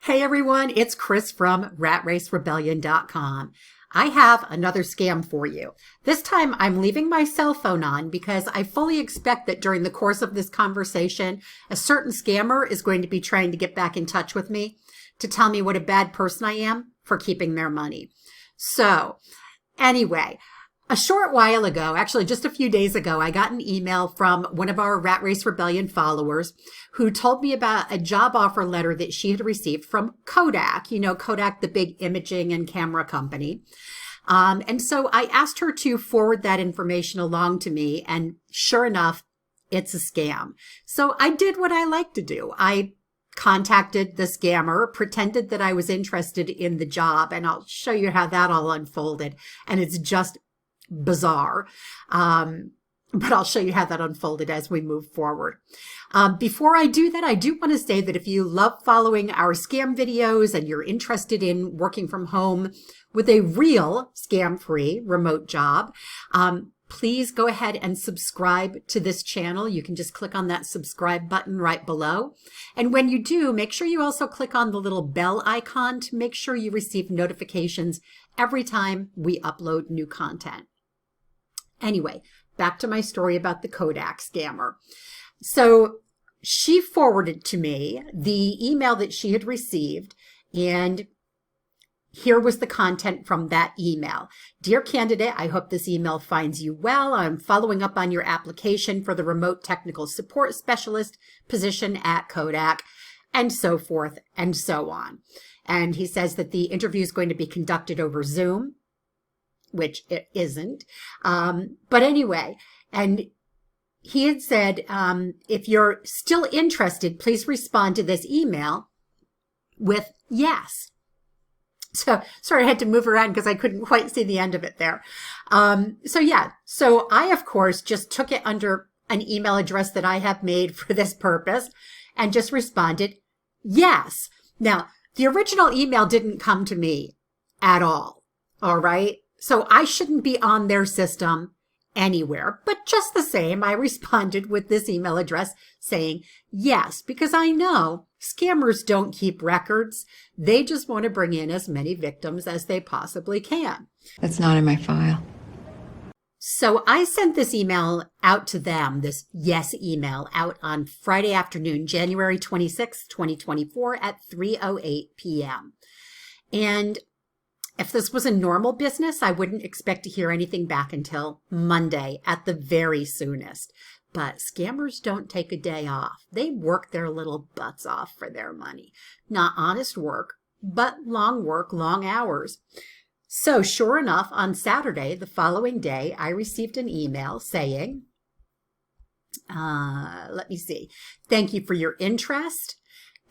Hey everyone, it's Chris from ratracerebellion.com. I have another scam for you. This time I'm leaving my cell phone on because I fully expect that during the course of this conversation, a certain scammer is going to be trying to get back in touch with me to tell me what a bad person I am for keeping their money. So anyway, a short while ago, actually just a few days ago, I got an email from one of our Rat Race Rebellion followers who told me about a job offer letter that she had received from Kodak. You know, Kodak, the big imaging and camera company. And so I asked her to forward that information along to me. And sure enough, it's a scam. So I did what I like to do. I contacted the scammer, pretended that I was interested in the job, and I'll show you how that all unfolded. And it's just bizarre. But I'll show you how that unfolded as we move forward. Before I do that, I do want to say that if you love following our scam videos and you're interested in working from home with a real scam-free remote job, please go ahead and subscribe to this channel. You can just click on that subscribe button right below. And when you do, make sure you also click on the little bell icon to make sure you receive notifications every time we upload new content. Anyway, back to my story about the Kodak scammer. So she forwarded to me the email that she had received, and here was the content from that email. Dear candidate, I hope this email finds you well. I'm following up on your application for the remote technical support specialist position at Kodak, and so forth and so on. And he says that the interview is going to be conducted over Zoom, which it isn't. But anyway, and he had said, if you're still interested, please respond to this email with yes. So sorry, I had to move around because I couldn't quite see the end of it there. So I, of course, just took it under an email address that I have made for this purpose and just responded yes. Now, the original email didn't come to me at all. All right. So I shouldn't be on their system anywhere. But just the same, I responded with this email address saying yes, because I know scammers don't keep records. They just want to bring in as many victims as they possibly can. That's not in my file. So I sent this email out to them, this yes email, out on Friday afternoon, January 26th, 2024 at 3:08 p.m. And if this was a normal business, I wouldn't expect to hear anything back until Monday at the very soonest. But scammers don't take a day off. They work their little butts off for their money. Not honest work, but long work, long hours. So sure enough, on Saturday, the following day, I received an email saying, let me see, thank you for your interest.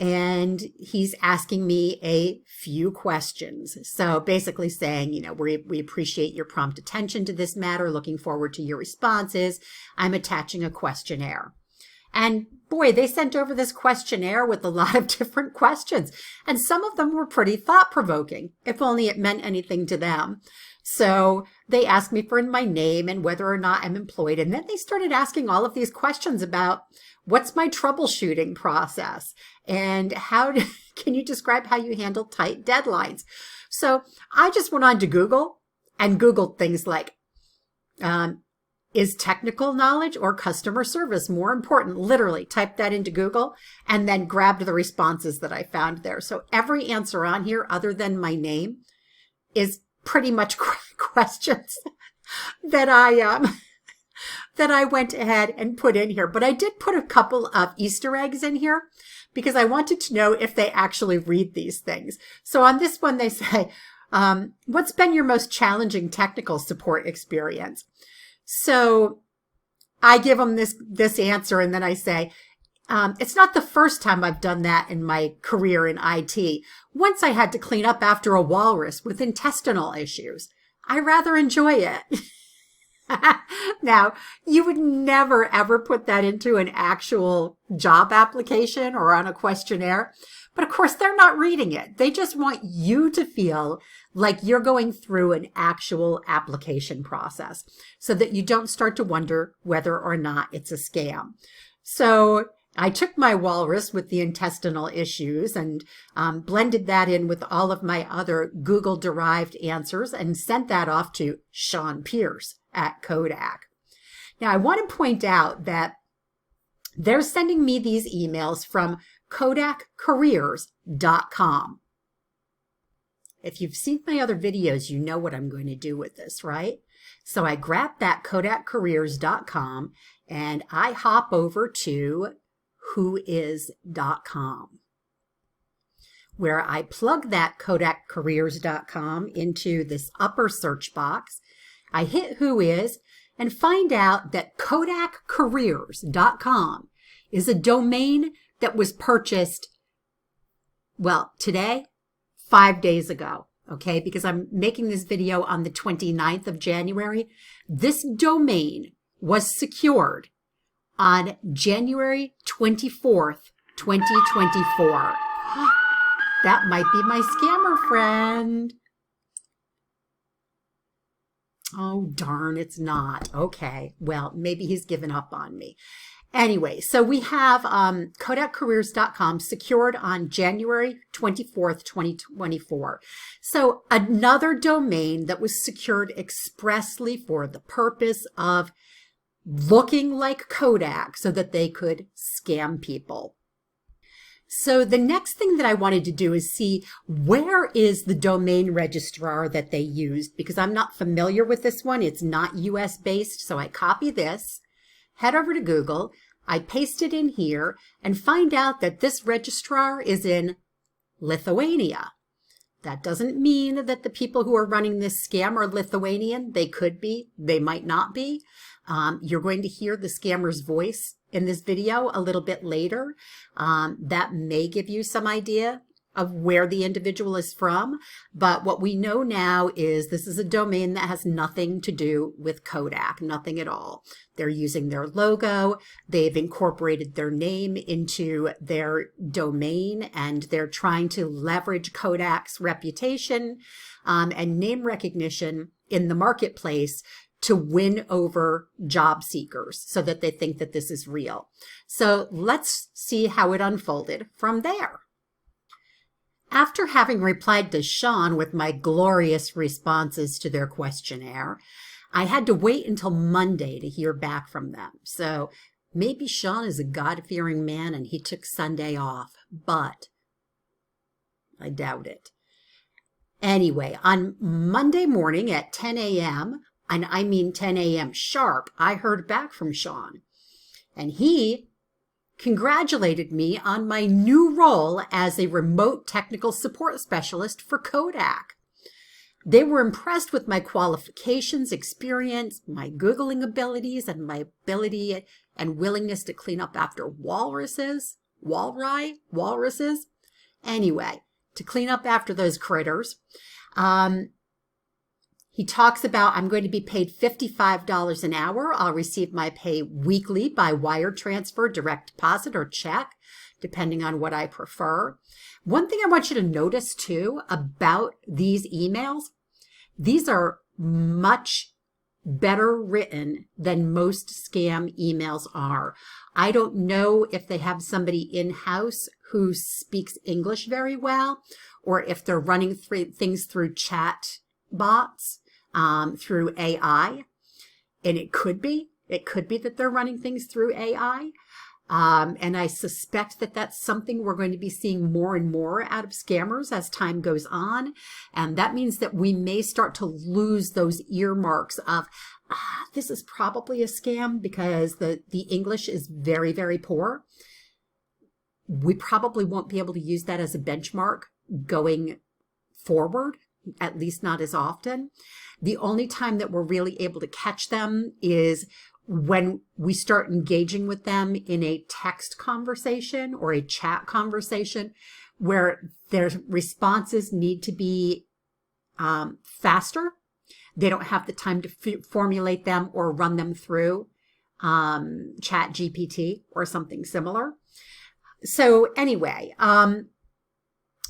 And he's asking me a few questions. So basically saying, you know, we appreciate your prompt attention to this matter. Looking forward to your responses. I'm attaching a questionnaire. And boy, they sent over this questionnaire with a lot of different questions. And some of them were pretty thought-provoking, if only it meant anything to them. So they asked me for my name and whether or not I'm employed. And then they started asking all of these questions about what's my troubleshooting process and can you describe how you handle tight deadlines? So I just went on to Google and Googled things like, is technical knowledge or customer service more important? Literally typed that into Google and then grabbed the responses that I found there. So every answer on here other than my name is pretty much questions that I went ahead and put in here. But I did put a couple of Easter eggs in here because I wanted to know if they actually read these things. So on this one, they say, what's been your most challenging technical support experience? So I give them this answer, and then I say, it's not the first time I've done that in my career in IT. Once I had to clean up after a walrus with intestinal issues. I rather enjoy it. Now, you would never, ever put that into an actual job application or on a questionnaire. But of course, they're not reading it. They just want you to feel like you're going through an actual application process so that you don't start to wonder whether or not it's a scam. So I took my walrus with the intestinal issues and blended that in with all of my other Google-derived answers and sent that off to Sean Pierce at Kodak. Now, I want to point out that they're sending me these emails from kodakcareers.com. If you've seen my other videos, you know what I'm going to do with this, right? So I grabbed that kodakcareers.com and I hop over to whois.com, where I plug that kodakcareers.com into this upper search box. I hit Whois and find out that kodakcareers.com is a domain that was purchased, well, today, 5 days ago, okay? Because I'm making this video on the 29th of January. This domain was secured on January 24th, 2024. That might be my scammer friend. Oh, darn, it's not. Okay, well, maybe he's given up on me. Anyway, so we have kodakcareers.com secured on January 24th, 2024. So another domain that was secured expressly for the purpose of looking like Kodak so that they could scam people. So the next thing that I wanted to do is see where is the domain registrar that they used, because I'm not familiar with this one. It's not US based. So I copy this, head over to Google, I paste it in here and find out that this registrar is in Lithuania. That doesn't mean that the people who are running this scam are Lithuanian. They could be, they might not be. You're going to hear the scammer's voice in this video a little bit later. That may give you some idea of where the individual is from. But what we know now is this is a domain that has nothing to do with Kodak, nothing at all. They're using their logo. They've incorporated their name into their domain, and they're trying to leverage Kodak's reputation and name recognition in the marketplace to win over job seekers so that they think that this is real. So let's see how it unfolded from there. After having replied to Sean with my glorious responses to their questionnaire, I had to wait until Monday to hear back from them. So maybe Sean is a God-fearing man and he took Sunday off, but I doubt it. Anyway, on Monday morning at 10 a.m., and I mean 10 a.m. sharp, I heard back from Sean. And he congratulated me on my new role as a remote technical support specialist for Kodak. They were impressed with my qualifications, experience, my Googling abilities, and my ability and willingness to clean up after walruses. Anyway, to clean up after those critters. He talks about I'm going to be paid $55 an hour. I'll receive my pay weekly by wire transfer, direct deposit, or check, depending on what I prefer. One thing I want you to notice too about these emails, these are much better written than most scam emails are. I don't know if they have somebody in-house who speaks English very well, or if they're running things through chat bots. Through AI, and it could be that they're running things through AI. And I suspect that that's something we're going to be seeing more and more out of scammers as time goes on. And that means that we may start to lose those earmarks of, this is probably a scam because the English is very, very poor. We probably won't be able to use that as a benchmark going forward, at least not as often. The only time that we're really able to catch them is when we start engaging with them in a text conversation or a chat conversation where their responses need to be faster. They don't have the time to formulate them or run them through Chat GPT or something similar. So anyway,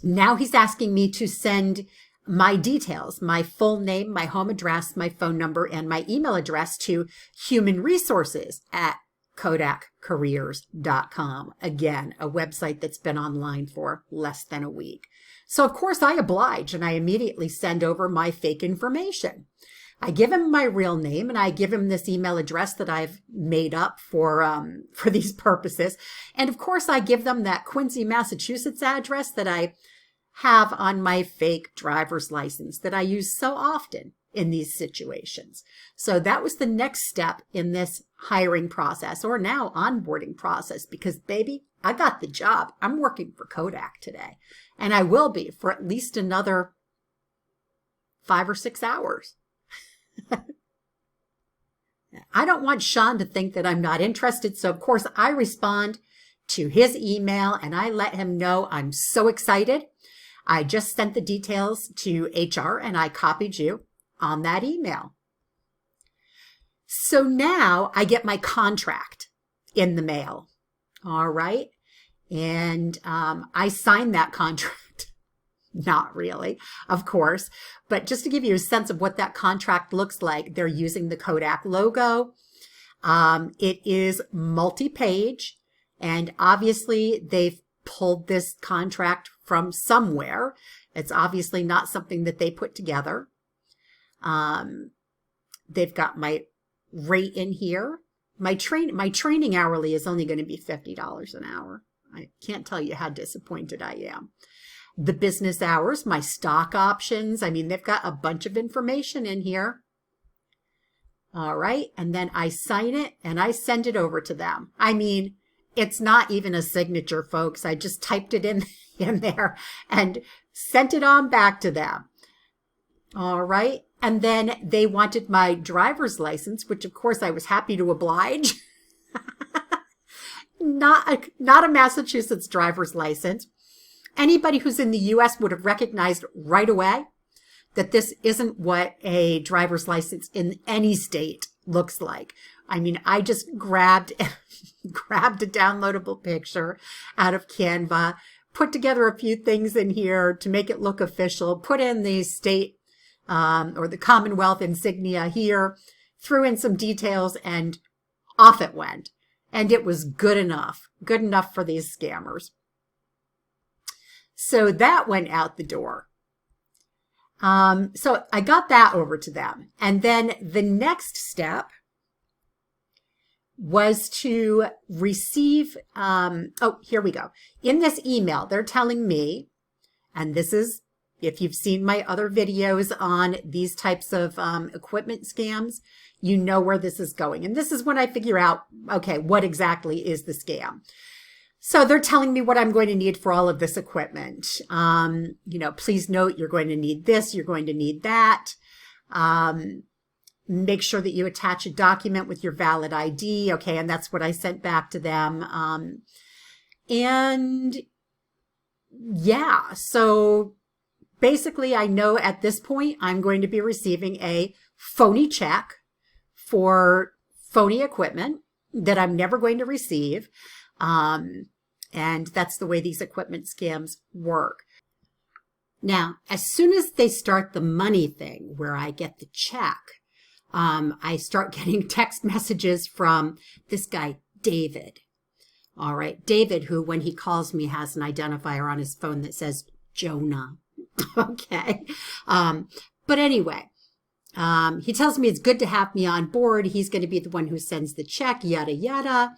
now he's asking me to send my details, my full name, my home address, my phone number, and my email address to human resources at kodakcareers.com. Again, a website that's been online for less than a week. So of course I oblige and I immediately send over my fake information. I give him my real name and I give him this email address that I've made up for these purposes. And of course I give them that Quincy, Massachusetts address that I have on my fake driver's license that I use so often in these situations. So that was the next step in this hiring process, or now onboarding process, because baby, I got the job. I'm working for Kodak today, and I will be for at least another 5 or 6 hours. I don't want Sean to think that I'm not interested. So of course I respond to his email and I let him know I'm so excited. I just sent the details to HR and I copied you on that email. So now I get my contract in the mail. All right. And I signed that contract. Not really, of course, but just to give you a sense of what that contract looks like, they're using the Kodak logo. It is multi-page, and obviously they've pulled this contract from somewhere. It's obviously not something that they put together. They've got my rate in here. My training hourly is only going to be $50 an hour. I can't tell you how disappointed I am. The business hours, my stock options. I mean, they've got a bunch of information in here. All right. And then I sign it and I send it over to them. I mean, it's not even a signature, folks. I just typed it in there and sent it on back to them. All right. And then they wanted my driver's license, which of course I was happy to oblige. Not a Massachusetts driver's license. Anybody who's in the U.S. would have recognized right away that this isn't what a driver's license in any state looks like. I mean, I just grabbed a downloadable picture out of Canva, put together a few things in here to make it look official, put in the state or the Commonwealth insignia here, threw in some details, and off it went. And it was good enough for these scammers. So that went out the door. So I got that over to them. And then the next step was to receive, here we go. In this email, they're telling me, and this is, if you've seen my other videos on these types of equipment scams, you know where this is going. And this is when I figure out, okay, what exactly is the scam? So they're telling me what I'm going to need for all of this equipment. Please note you're going to need this, you're going to need that. Make sure that you attach a document with your valid ID. Okay, and that's what I sent back to them. So basically I know at this point I'm going to be receiving a phony check for phony equipment that I'm never going to receive. And that's the way these equipment scams work. Now, as soon as they start the money thing where I get the check, I start getting text messages from this guy, David. All right. David, who when he calls me has an identifier on his phone that says Jonah. Okay. But anyway, he tells me it's good to have me on board. He's going to be the one who sends the check, yada, yada.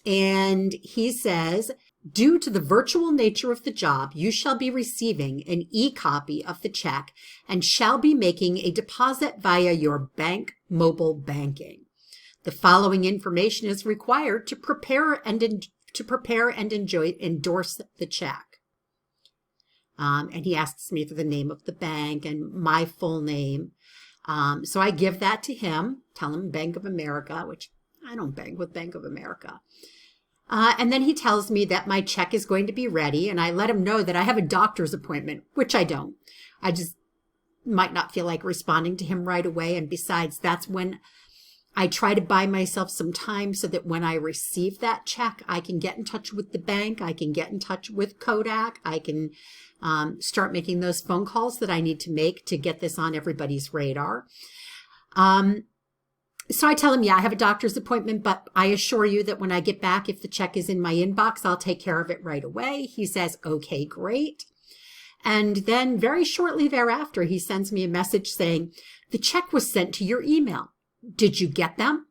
And he says, due to the virtual nature of the job, you shall be receiving an e-copy of the check and shall be making a deposit via your bank mobile banking. The following information is required to prepare and endorse the check. And he asks me for the name of the bank and my full name. So I give that to him, tell him Bank of America, which I don't bank with Bank of America. And then he tells me that my check is going to be ready, and I let him know that I have a doctor's appointment, which I don't. I just might not feel like responding to him right away. And besides, that's when I try to buy myself some time so that when I receive that check, I can get in touch with the bank. I can get in touch with Kodak. I can start making those phone calls that I need to make to get this on everybody's radar. So I tell him, yeah, I have a doctor's appointment, but I assure you that when I get back, if the check is in my inbox, I'll take care of it right away. He says, okay, great. And then very shortly thereafter, he sends me a message saying, the check was sent to your email. Did you get them?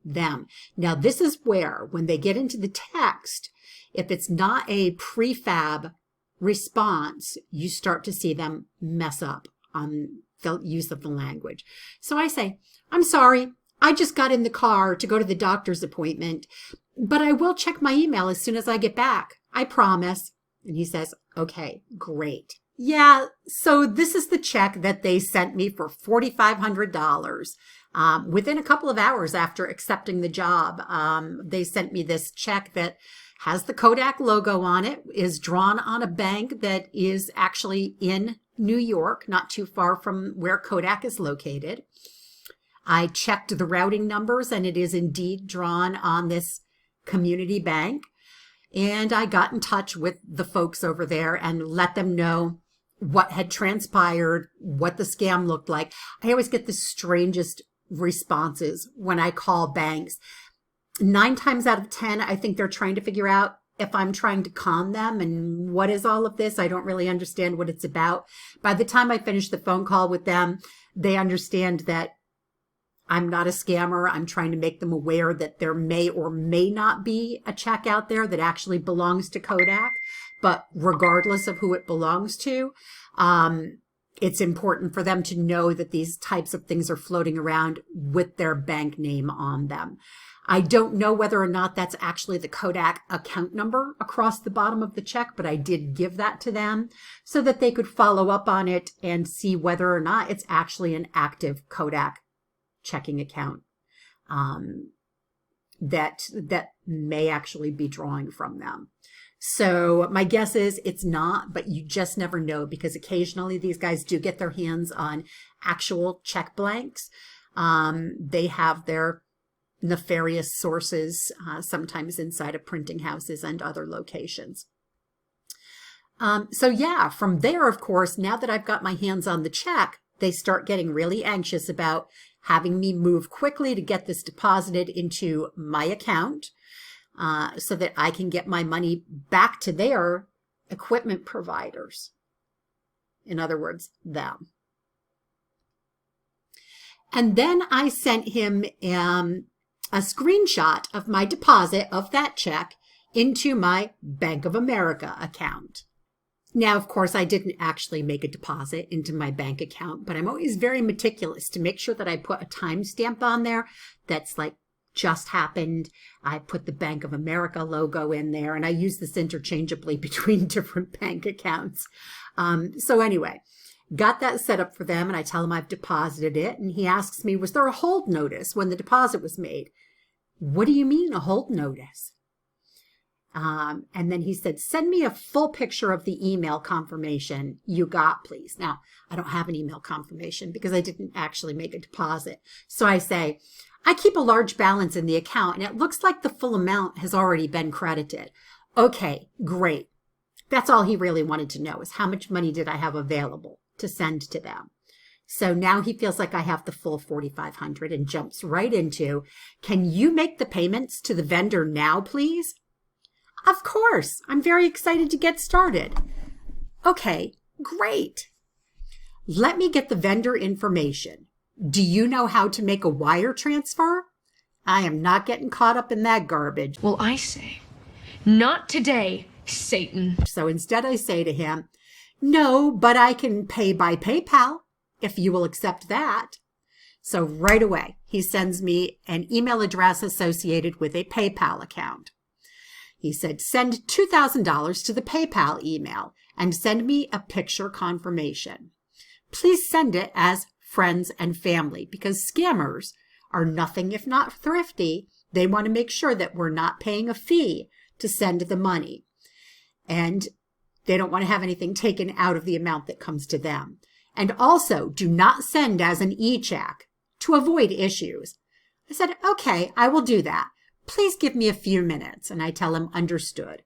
Them. Now, this is where, when they get into the text, if it's not a prefab response, you start to see them mess up on the use of the language. So I say, I'm sorry, I just got in the car to go to the doctor's appointment, but I will check my email as soon as I get back. I promise. And he says, okay, great. Yeah, so this is the check that they sent me for $4,500. Within a couple of hours after accepting the job, they sent me this check that has the Kodak logo on it, is drawn on a bank that is actually in New York, not too far from where Kodak is located. I checked the routing numbers, and it is indeed drawn on this community bank. And I got in touch with the folks over there and let them know what had transpired, what the scam looked like. I always get the strangest responses when I call banks. 9 times out of 10, I think they're trying to figure out if I'm trying to con them and what is all of this. I don't really understand what it's about. By the time I finish the phone call with them, they understand that I'm not a scammer. I'm trying to make them aware that there may or may not be a check out there that actually belongs to Kodak. But regardless of who it belongs to, it's important for them to know that these types of things are floating around with their bank name on them. I don't know whether or not that's actually the Kodak account number across the bottom of the check, but I did give that to them so that they could follow up on it and see whether or not it's actually an active Kodak checking account that may actually be drawing from them. So my guess is it's not, but you just never know, because occasionally these guys do get their hands on actual check blanks. They have their nefarious sources, sometimes inside of printing houses and other locations. So yeah, from there, of course, now that I've got my hands on the check, they start getting really anxious about having me move quickly to get this deposited into my account so that I can get my money back to their equipment providers. In other words, them. And then I sent him a screenshot of my deposit of that check into my Bank of America account. Now, of course, I didn't actually make a deposit into my bank account, but I'm always very meticulous to make sure that I put a timestamp on there that's like just happened. I put the Bank of America logo in there, and I use this interchangeably between different bank accounts. So anyway, got that set up for them, and I tell him I've deposited it, and he asks me, was there a hold notice when the deposit was made? What do you mean, a hold notice? And then he said, send me a full picture of the email confirmation you got, please. Now, I don't have an email confirmation because I didn't actually make a deposit. So I say, I keep a large balance in the account, and it looks like the full amount has already been credited. Okay, great. That's all he really wanted to know, is how much money did I have available to send to them. So now he feels like I have the full $4,500 and jumps right into, can you make the payments to the vendor now, please? Of course. I'm very excited to get started. Okay, great. Let me get the vendor information. Do you know how to make a wire transfer? I am not getting caught up in that garbage. Well, I say, not today, Satan. So instead I say to him, no, but I can pay by PayPal if you will accept that. So right away, he sends me an email address associated with a PayPal account. He said, send $2,000 to the PayPal email and send me a picture confirmation. Please send it as friends and family, because scammers are nothing if not thrifty. They want to make sure that we're not paying a fee to send the money. And they don't want to have anything taken out of the amount that comes to them. And also, do not send as an e-check to avoid issues. I said, okay, I will do that. Please give me a few minutes. And I tell him, understood.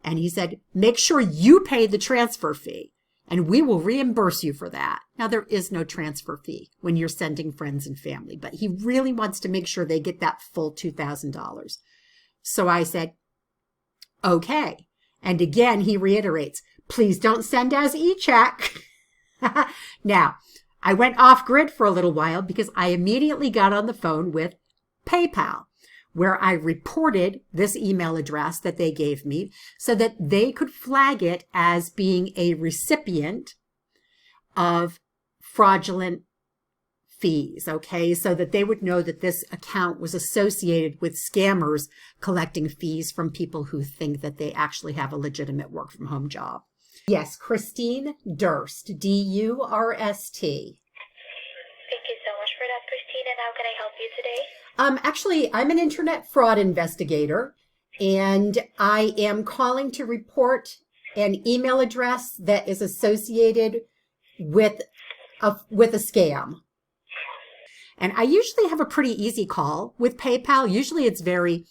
And he said, make sure you pay the transfer fee. and we will reimburse you for that. Now, there is no transfer fee when you're sending friends and family, but he really wants to make sure they get that full $2,000. So I said, okay. And again, he reiterates, please don't send as e-check. Now, I went off grid for a little while because I immediately got on the phone with PayPal, where I reported this email address that they gave me so that they could flag it as being a recipient of fraudulent fees, okay? So that they would know that this account was associated with scammers collecting fees from people who think that they actually have a legitimate work from home job. Yes, Christine Durst, D-U-R-S-T. Thank you so much for that, Christine. And how can I help you today? Actually, I'm an internet fraud investigator, and I am calling to report an email address that is associated with a scam. And I usually have a pretty easy call with PayPal. Usually it's very,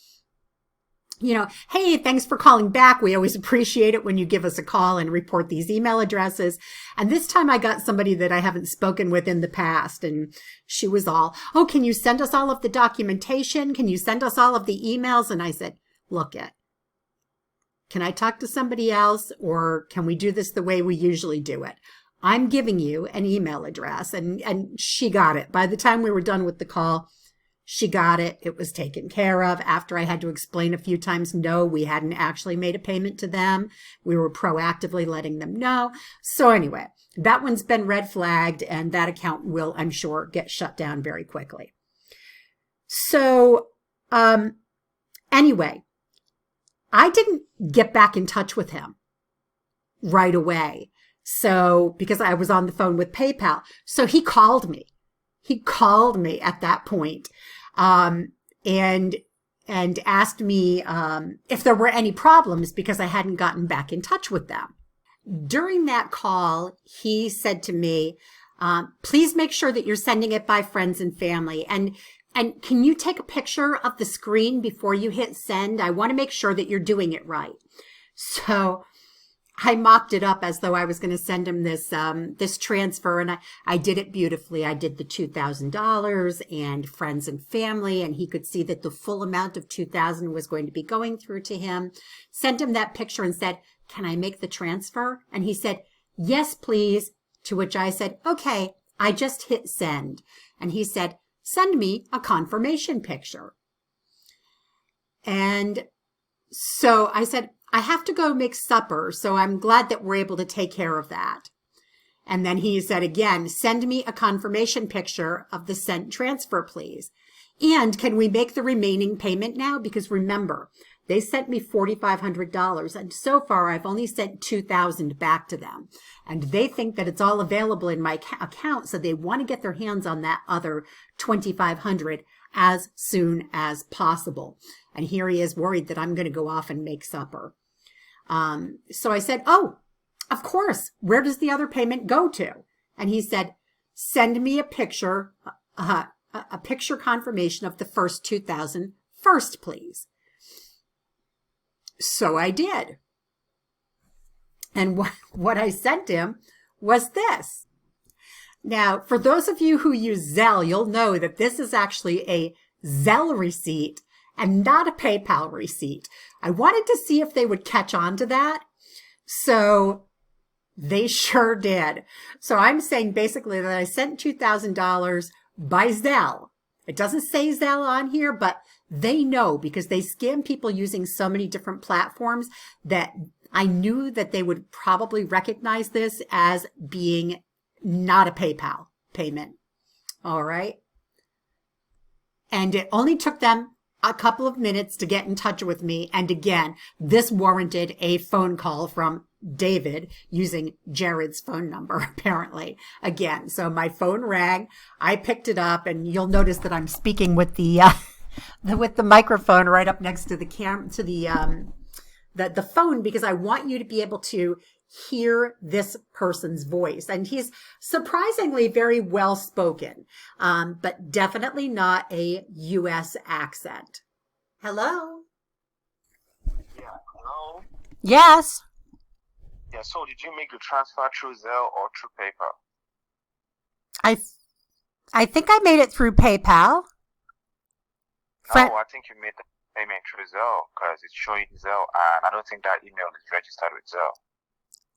hey, thanks for calling back. We always appreciate it when you give us a call and report these email addresses. And this time I got somebody that I haven't spoken with in the past, and she was all, oh, can you send us all of the documentation? Can you send us all of the emails? And I said, look can I talk to somebody else, or can we do this the way we usually do it? I'm giving you an email address, and she got it. By the time we were done with the call, she got it. It was taken care of. After I had to explain a few times, no, we hadn't actually made a payment to them. We were proactively letting them know. So anyway, that one's been red flagged, and that account will, I'm sure, get shut down very quickly. So anyway, I didn't get back in touch with him right away. So, because I was on the phone with PayPal. So he called me. He called me at that point, and asked me if there were any problems because I hadn't gotten back in touch with them. During that call, he said to me, please make sure that you're sending it by friends and family. And can you take a picture of the screen before you hit send? I want to make sure that you're doing it right. So I mocked it up as though I was going to send him this transfer, and I did it beautifully. I did the $2,000 and friends and family, and he could see that the full amount of $2,000 was going to be going through to him. Sent him that picture and said, can I make the transfer? And he said, yes, please. To which I said, okay, I just hit send. And he said, send me a confirmation picture. And so I said, I have to go make supper, so I'm glad that we're able to take care of that. And then he said again, send me a confirmation picture of the sent transfer, please. And can we make the remaining payment now? Because remember, they sent me $4,500, and so far I've only sent $2,000 back to them. And they think that it's all available in my account, so they want to get their hands on that other $2,500 as soon as possible. And here he is worried that I'm going to go off and make supper. So I said, oh, of course. Where does the other payment go to? And he said, send me a picture confirmation of the first $2,000 first, please. So I did. And what I sent him was this. Now, for those of you who use Zelle, you'll know that this is actually a Zelle receipt and not a PayPal receipt. I wanted to see if they would catch on to that. So they sure did. So I'm saying basically that I sent $2,000 by Zelle. It doesn't say Zelle on here, but they know because they scam people using so many different platforms that I knew that they would probably recognize this as being not a PayPal payment. All right. And it only took them a couple of minutes to get in touch with me. And again, this warranted a phone call from David using Jared's phone number, apparently. Again, so my phone rang. I picked it up, and you'll notice that I'm speaking with the with the microphone right up next to the the phone, because I want you to be able to hear this person's voice. And he's surprisingly very well spoken, but definitely not a U.S. accent. Hello? Yeah, hello? Yes. Yeah, so did you make the transfer through Zelle or through PayPal? I I think I made it through PayPal. Friend, No, I think you made the payment through Zelle because it's showing Zelle, and I don't think that email is registered with Zelle.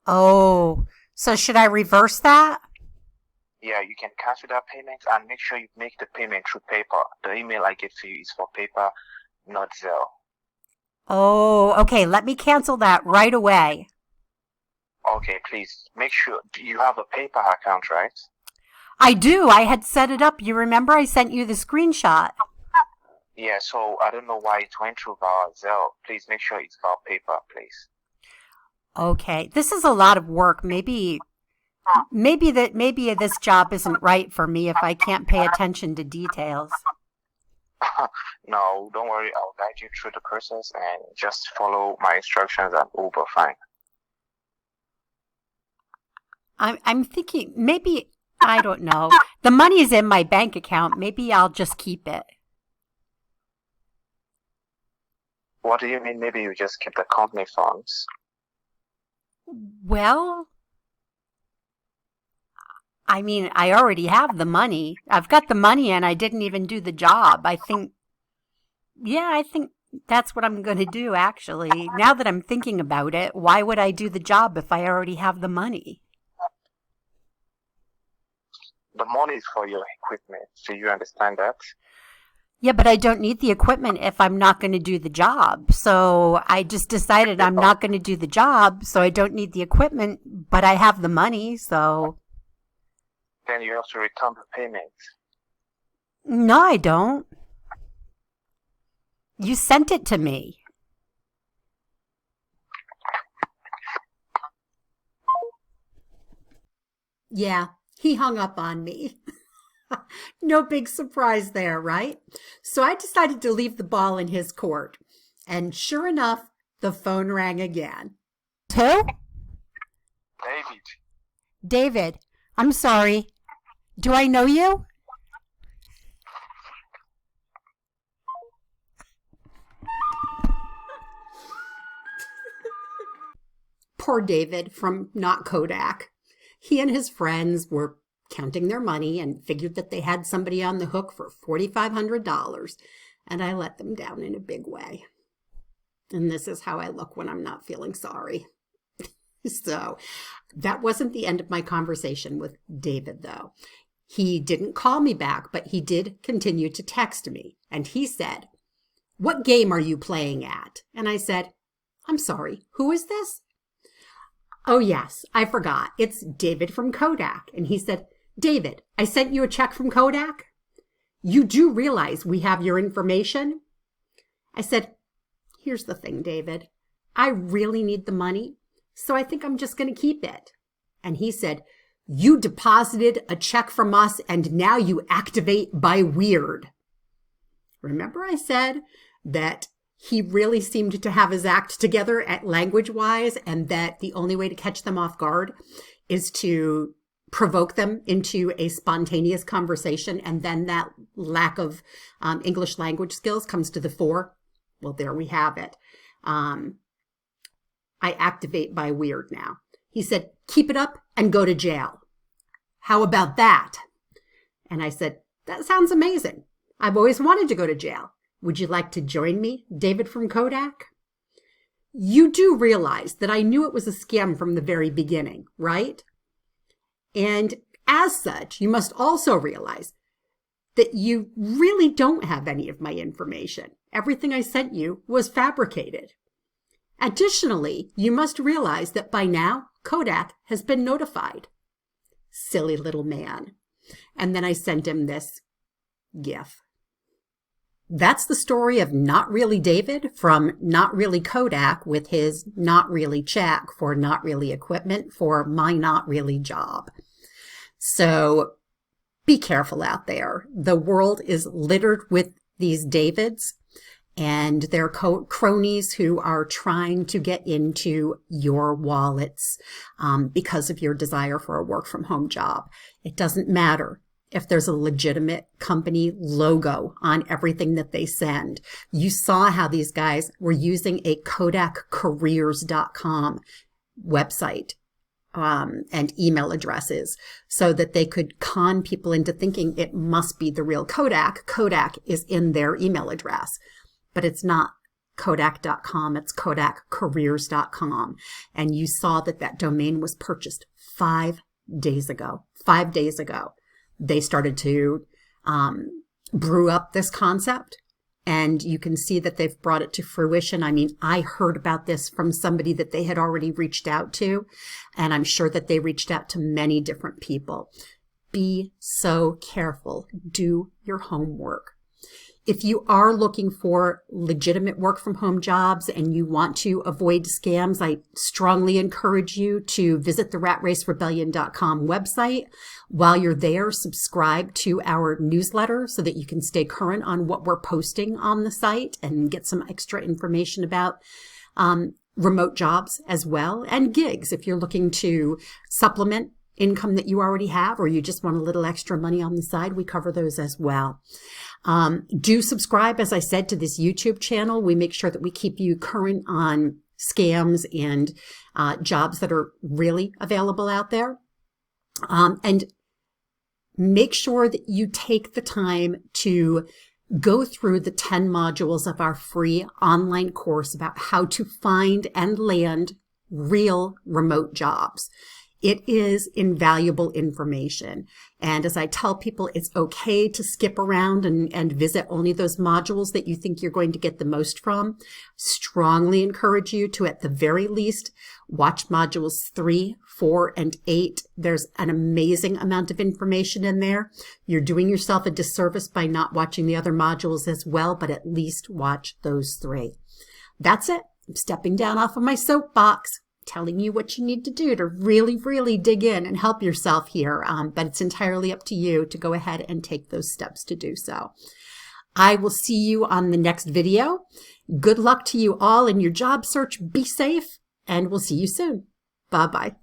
oh, so should I reverse that? Yeah, you can cancel that payment and make sure you make the payment through PayPal. The email I gave to you is for PayPal, not Zelle. Oh, okay. Let me cancel that right away. Okay, please make sure you have a PayPal account, right? I do. I had set it up. You remember I sent you the screenshot. Yeah, so I don't know why it went through via Zelle. Please make sure it's via PayPal, please. Okay. This is a lot of work. Maybe this job isn't right for me if I can't pay attention to details. No, don't worry. I'll guide you through the process and just follow my instructions and all will be fine. I'm thinking maybe I don't know. The money's in my bank account. Maybe I'll just keep it. What do you mean? Maybe you just keep the company funds? Well, I mean, I already have the money. I've got the money and I didn't even do the job. I think that's what I'm going to do, actually. Now that I'm thinking about it, why would I do the job if I already have the money? The money is for your equipment. Do you understand that? Yeah, but I don't need the equipment if I'm not going to do the job. So I just decided I'm not going to do the job, so I don't need the equipment, but I have the money, so. Then you have to return the payment. No, I don't. You sent it to me. Yeah, he hung up on me. No big surprise there, right? So I decided to leave the ball in his court. And sure enough, the phone rang again. Who? David. David. I'm sorry. Do I know you? Poor David from not Kodak. He and his friends were counting their money and figured that they had somebody on the hook for $4,500, and I let them down in a big way. And this is how I look when I'm not feeling sorry. So that wasn't the end of my conversation with David, though. He didn't call me back, but he did continue to text me. And he said, "What game are you playing at?" And I said, "I'm sorry, who is this?" "Oh, yes, I forgot. It's David from Kodak." And he said, "David, I sent you a check from Kodak. You do realize we have your information?" I said, "Here's the thing, David. I really need the money, so I think I'm just going to keep it." And he said, "You deposited a check from us and now you activate by weird." Remember I said that he really seemed to have his act together at language-wise, and that the only way to catch them off guard is to provoke them into a spontaneous conversation, and then that lack of English language skills comes to the fore. Well, there we have it. I activate by weird now. He said, "Keep it up and go to jail. How about that?" And I said, "That sounds amazing. I've always wanted to go to jail. Would you like to join me, David from Kodak?" You do realize that I knew it was a scam from the very beginning, right? And as such, you must also realize that you really don't have any of my information. Everything I sent you was fabricated. Additionally, you must realize that by now, Kodak has been notified. Silly little man. And then I sent him this GIF. That's the story of Not Really David from Not Really Kodak with his Not Really check for Not Really equipment for my Not Really job. So be careful out there. The world is littered with these Davids and their cronies who are trying to get into your wallets because of your desire for a work from home job. It doesn't matter if there's a legitimate company logo on everything that they send. You saw how these guys were using a KodakCareers.com. website and email addresses so that they could con people into thinking it must be the real Kodak. Kodak is in their email address, but it's not Kodak.com. It's KodakCareers.com. And you saw that that domain was purchased 5 days ago. 5 days ago, they started to brew up this concept. And you can see that they've brought it to fruition. I mean, I heard about this from somebody that they had already reached out to, and I'm sure that they reached out to many different people. Be so careful. Do your homework. If you are looking for legitimate work from home jobs and you want to avoid scams, I strongly encourage you to visit the ratracerebellion.com website. While you're there, subscribe to our newsletter so that you can stay current on what we're posting on the site and get some extra information about remote jobs as well, and gigs if you're looking to supplement income that you already have, or you just want a little extra money on the side. We cover those as well. Do subscribe, as I said, to this YouTube channel. We make sure that we keep you current on scams and jobs that are really available out there. And make sure that you take the time to go through the 10 modules of our free online course about how to find and land real remote jobs. It is invaluable information. And as I tell people, it's okay to skip around and visit only those modules that you think you're going to get the most from. Strongly encourage you to, at the very least, watch modules 3, 4, and 8. There's an amazing amount of information in there. You're doing yourself a disservice by not watching the other modules as well, but at least watch those 3. That's it. I'm stepping down off of my soapbox, telling you what you need to do to really, really dig in and help yourself here. But it's entirely up to you to go ahead and take those steps to do so. I will see you on the next video. Good luck to you all in your job search. Be safe, and we'll see you soon. Bye-bye.